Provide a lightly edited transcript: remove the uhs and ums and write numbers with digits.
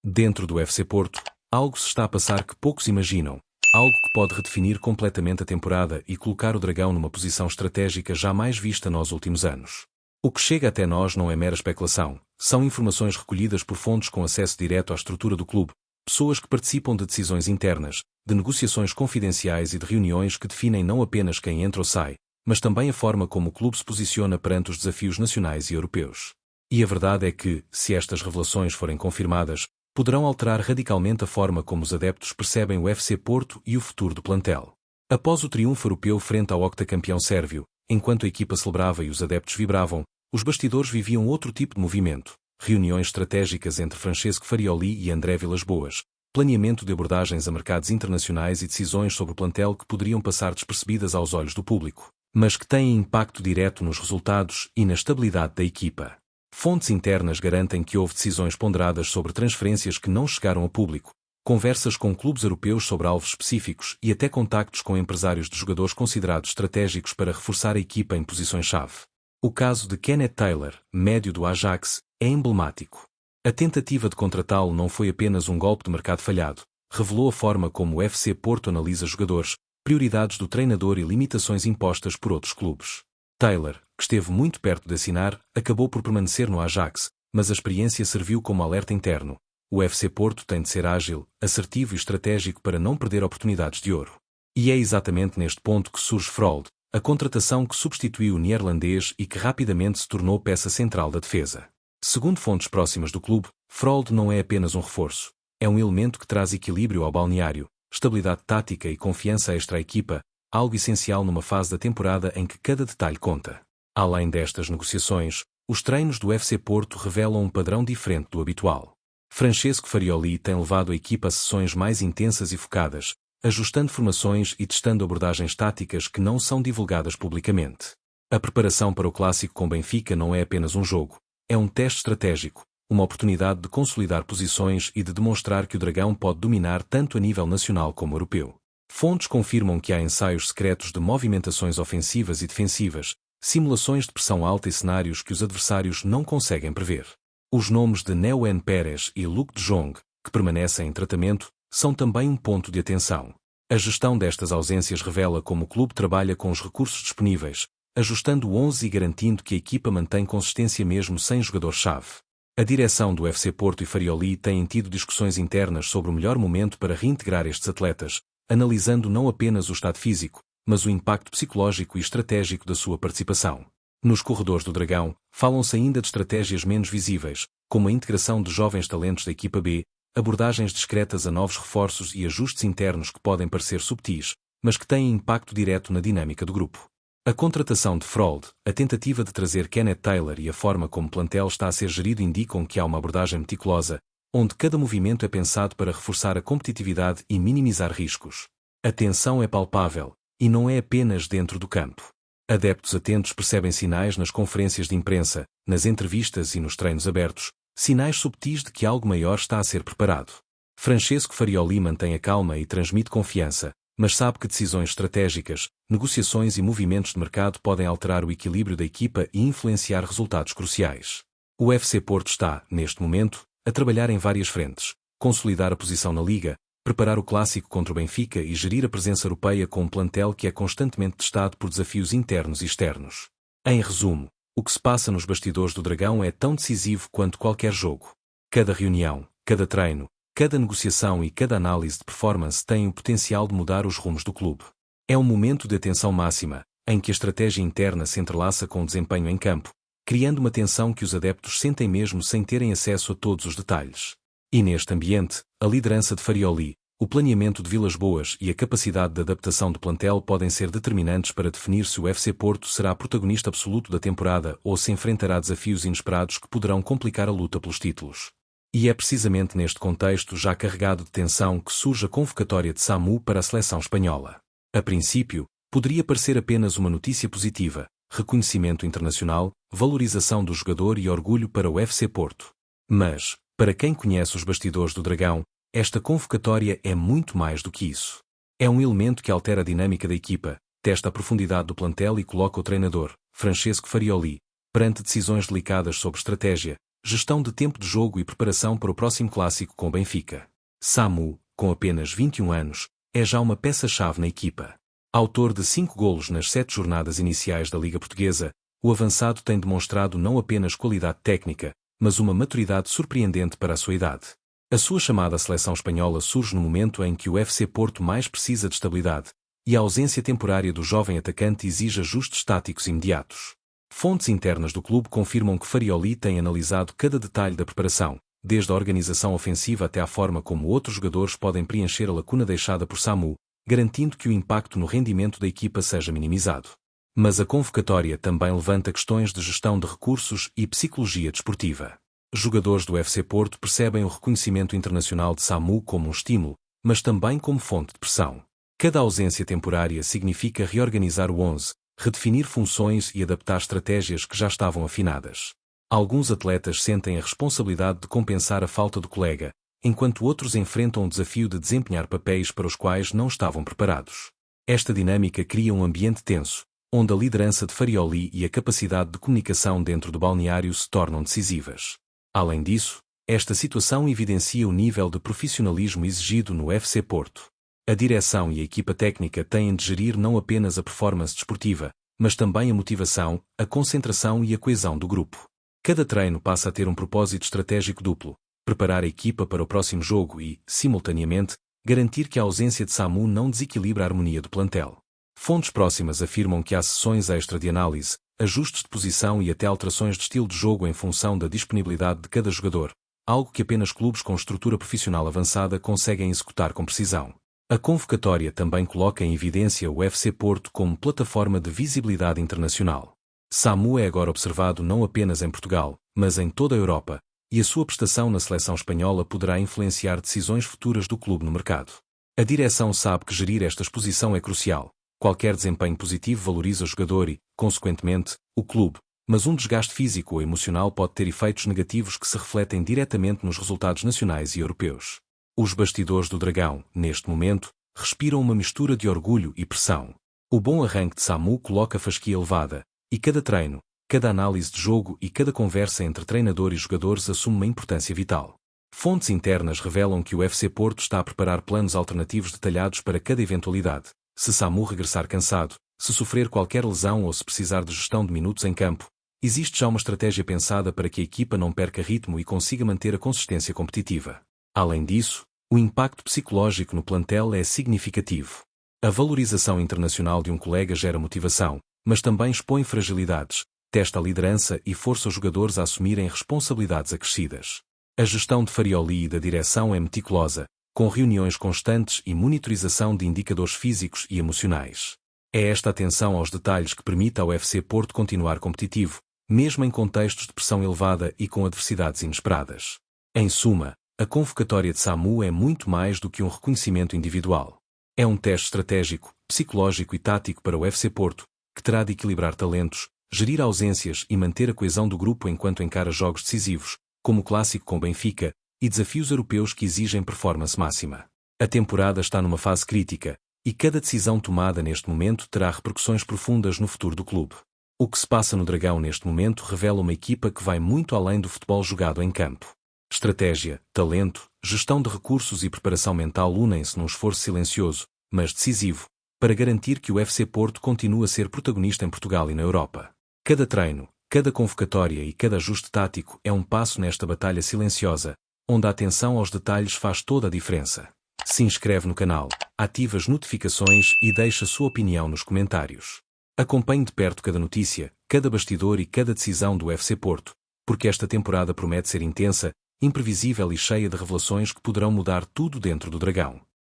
Dentro do FC Porto, algo se está a passar que poucos imaginam, algo que pode redefinir completamente a temporada e colocar o Dragão numa posição estratégica jamais vista nos últimos anos. O que chega até nós não é mera especulação, são informações recolhidas por fontes com acesso direto à estrutura do clube, pessoas que participam de decisões internas, de negociações confidenciais e de reuniões que definem não apenas quem entra ou sai, mas também a forma como o clube se posiciona perante os desafios nacionais e europeus. E a verdade é que, se estas revelações forem confirmadas, poderão alterar radicalmente a forma como os adeptos percebem o FC Porto e o futuro do plantel. Após o triunfo europeu frente ao octacampeão sérvio, enquanto a equipa celebrava e os adeptos vibravam, os bastidores viviam outro tipo de movimento, reuniões estratégicas entre Francesco Farioli e André Vilas-Boas, planeamento de abordagens a mercados internacionais e decisões sobre o plantel que poderiam passar despercebidas aos olhos do público, mas que têm impacto direto nos resultados e na estabilidade da equipa. Fontes internas garantem que houve decisões ponderadas sobre transferências que não chegaram ao público, conversas com clubes europeus sobre alvos específicos e até contactos com empresários de jogadores considerados estratégicos para reforçar a equipa em posições-chave. O caso de Kenneth Taylor, médio do Ajax, é emblemático. A tentativa de contratá-lo não foi apenas um golpe de mercado falhado, revelou a forma como o FC Porto analisa jogadores, prioridades do treinador e limitações impostas por outros clubes. Taylor, que esteve muito perto de assinar, acabou por permanecer no Ajax, mas a experiência serviu como alerta interno. O FC Porto tem de ser ágil, assertivo e estratégico para não perder oportunidades de ouro. E é exatamente neste ponto que surge Frold, a contratação que substituiu o neerlandês e que rapidamente se tornou peça central da defesa. Segundo fontes próximas do clube, Frold não é apenas um reforço, é um elemento que traz equilíbrio ao balneário, estabilidade tática e confiança extra à equipa, algo essencial numa fase da temporada em que cada detalhe conta. Além destas negociações, os treinos do FC Porto revelam um padrão diferente do habitual. Francesco Farioli tem levado a equipa a sessões mais intensas e focadas, ajustando formações e testando abordagens táticas que não são divulgadas publicamente. A preparação para o clássico com Benfica não é apenas um jogo, é um teste estratégico, uma oportunidade de consolidar posições e de demonstrar que o Dragão pode dominar tanto a nível nacional como europeu. Fontes confirmam que há ensaios secretos de movimentações ofensivas e defensivas, simulações de pressão alta e cenários que os adversários não conseguem prever. Os nomes de Neuen Pérez e Luc de Jong, que permanecem em tratamento, são também um ponto de atenção. A gestão destas ausências revela como o clube trabalha com os recursos disponíveis, ajustando o 11 e garantindo que a equipa mantém consistência mesmo sem jogador-chave. A direção do FC Porto e Farioli têm tido discussões internas sobre o melhor momento para reintegrar estes atletas, analisando não apenas o estado físico, mas o impacto psicológico e estratégico da sua participação. Nos corredores do Dragão, falam-se ainda de estratégias menos visíveis, como a integração de jovens talentos da equipa B, abordagens discretas a novos reforços e ajustes internos que podem parecer subtis, mas que têm impacto direto na dinâmica do grupo. A contratação de Frold, a tentativa de trazer Kenneth Taylor e a forma como o plantel está a ser gerido indicam que há uma abordagem meticulosa, onde cada movimento é pensado para reforçar a competitividade e minimizar riscos. A tensão é palpável, e não é apenas dentro do campo. Adeptos atentos percebem sinais nas conferências de imprensa, nas entrevistas e nos treinos abertos, sinais subtis de que algo maior está a ser preparado. Francesco Farioli mantém a calma e transmite confiança, mas sabe que decisões estratégicas, negociações e movimentos de mercado podem alterar o equilíbrio da equipa e influenciar resultados cruciais. O FC Porto está, neste momento, a trabalhar em várias frentes, consolidar a posição na Liga, preparar o clássico contra o Benfica e gerir a presença europeia com um plantel que é constantemente testado por desafios internos e externos. Em resumo, o que se passa nos bastidores do Dragão é tão decisivo quanto qualquer jogo. Cada reunião, cada treino, cada negociação e cada análise de performance tem o potencial de mudar os rumos do clube. É um momento de atenção máxima, em que a estratégia interna se entrelaça com o desempenho em campo, criando uma tensão que os adeptos sentem mesmo sem terem acesso a todos os detalhes. E neste ambiente, a liderança de Farioli, o planeamento de Vilas-Boas e a capacidade de adaptação do plantel podem ser determinantes para definir se o FC Porto será protagonista absoluto da temporada ou se enfrentará desafios inesperados que poderão complicar a luta pelos títulos. E é precisamente neste contexto já carregado de tensão que surge a convocatória de Samu para a seleção espanhola. A princípio, poderia parecer apenas uma notícia positiva, reconhecimento internacional, valorização do jogador e orgulho para o FC Porto. Mas, para quem conhece os bastidores do Dragão, esta convocatória é muito mais do que isso. É um elemento que altera a dinâmica da equipa, testa a profundidade do plantel e coloca o treinador, Francesco Farioli, perante decisões delicadas sobre estratégia, gestão de tempo de jogo e preparação para o próximo clássico com o Benfica. Samu, com apenas 21 anos, é já uma peça-chave na equipa. Autor de 5 golos nas 7 jornadas iniciais da Liga Portuguesa, o avançado tem demonstrado não apenas qualidade técnica, mas uma maturidade surpreendente para a sua idade. A sua chamada à seleção espanhola surge no momento em que o FC Porto mais precisa de estabilidade, e a ausência temporária do jovem atacante exige ajustes táticos imediatos. Fontes internas do clube confirmam que Farioli tem analisado cada detalhe da preparação, desde a organização ofensiva até a forma como outros jogadores podem preencher a lacuna deixada por Samu, garantindo que o impacto no rendimento da equipa seja minimizado. Mas a convocatória também levanta questões de gestão de recursos e psicologia desportiva. Jogadores do FC Porto percebem o reconhecimento internacional de Samu como um estímulo, mas também como fonte de pressão. Cada ausência temporária significa reorganizar o 11, redefinir funções e adaptar estratégias que já estavam afinadas. Alguns atletas sentem a responsabilidade de compensar a falta do colega, enquanto outros enfrentam o desafio de desempenhar papéis para os quais não estavam preparados. Esta dinâmica cria um ambiente tenso, onde a liderança de Farioli e a capacidade de comunicação dentro do balneário se tornam decisivas. Além disso, esta situação evidencia o nível de profissionalismo exigido no FC Porto. A direção e a equipa técnica têm de gerir não apenas a performance desportiva, mas também a motivação, a concentração e a coesão do grupo. Cada treino passa a ter um propósito estratégico duplo: preparar a equipa para o próximo jogo e, simultaneamente, garantir que a ausência de Samu não desequilibra a harmonia do plantel. Fontes próximas afirmam que há sessões extra de análise, ajustes de posição e até alterações de estilo de jogo em função da disponibilidade de cada jogador, algo que apenas clubes com estrutura profissional avançada conseguem executar com precisão. A convocatória também coloca em evidência o FC Porto como plataforma de visibilidade internacional. Samu é agora observado não apenas em Portugal, mas em toda a Europa, e a sua prestação na seleção espanhola poderá influenciar decisões futuras do clube no mercado. A direção sabe que gerir esta exposição é crucial. Qualquer desempenho positivo valoriza o jogador e, consequentemente, o clube, mas um desgaste físico ou emocional pode ter efeitos negativos que se refletem diretamente nos resultados nacionais e europeus. Os bastidores do Dragão, neste momento, respiram uma mistura de orgulho e pressão. O bom arranque de Samu coloca a fasquia elevada, e cada treino, cada análise de jogo e cada conversa entre treinador e jogadores assume uma importância vital. Fontes internas revelam que o FC Porto está a preparar planos alternativos detalhados para cada eventualidade. Se Samu regressar cansado, se sofrer qualquer lesão ou se precisar de gestão de minutos em campo, existe já uma estratégia pensada para que a equipa não perca ritmo e consiga manter a consistência competitiva. Além disso, o impacto psicológico no plantel é significativo. A valorização internacional de um colega gera motivação, mas também expõe fragilidades, testa a liderança e força os jogadores a assumirem responsabilidades acrescidas. A gestão de Farioli e da direção é meticulosa, com reuniões constantes e monitorização de indicadores físicos e emocionais. É esta atenção aos detalhes que permite ao FC Porto continuar competitivo, mesmo em contextos de pressão elevada e com adversidades inesperadas. Em suma, a convocatória de Samu é muito mais do que um reconhecimento individual. É um teste estratégico, psicológico e tático para o FC Porto, que terá de equilibrar talentos, gerir ausências e manter a coesão do grupo enquanto encara jogos decisivos, como o clássico com Benfica, e desafios europeus que exigem performance máxima. A temporada está numa fase crítica, e cada decisão tomada neste momento terá repercussões profundas no futuro do clube. O que se passa no Dragão neste momento revela uma equipa que vai muito além do futebol jogado em campo. Estratégia, talento, gestão de recursos e preparação mental unem-se num esforço silencioso, mas decisivo, para garantir que o FC Porto continue a ser protagonista em Portugal e na Europa. Cada treino, cada convocatória e cada ajuste tático é um passo nesta batalha silenciosa, onde a atenção aos detalhes faz toda a diferença. Se inscreve no canal, ativa as notificações e deixa a sua opinião nos comentários. Acompanhe de perto cada notícia, cada bastidor e cada decisão do FC Porto, porque esta temporada promete ser intensa, imprevisível e cheia de revelações que poderão mudar tudo dentro do Dragão.